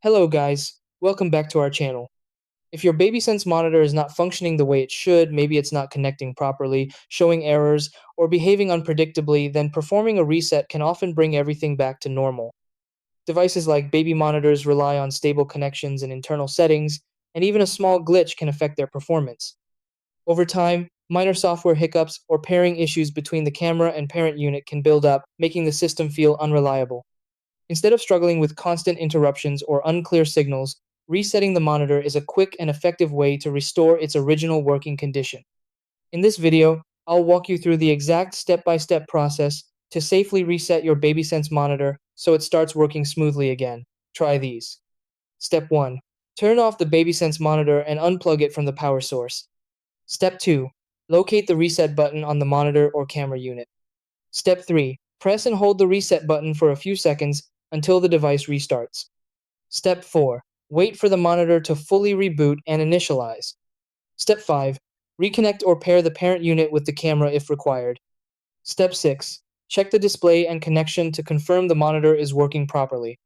Hello guys, welcome back to our channel. If your Babysense monitor is not functioning the way it should, maybe it's not connecting properly, showing errors, or behaving unpredictably, then performing a reset can often bring everything back to normal. Devices like baby monitors rely on stable connections and internal settings, and even a small glitch can affect their performance. Over time, minor software hiccups or pairing issues between the camera and parent unit can build up, making the system feel unreliable. Instead of struggling with constant interruptions or unclear signals, resetting the monitor is a quick and effective way to restore its original working condition. In this video, I'll walk you through the exact step-by-step process to safely reset your BabySense monitor so it starts working smoothly again. Try these. Step 1. Turn off the BabySense monitor and unplug it from the power source. Step 2. Locate the reset button on the monitor or camera unit. Step 3. Press and hold the reset button for a few seconds until the device restarts. Step 4. Wait for the monitor to fully reboot and initialize. Step 5. Reconnect or pair the parent unit with the camera if required. Step 6. Check the display and connection to confirm the monitor is working properly.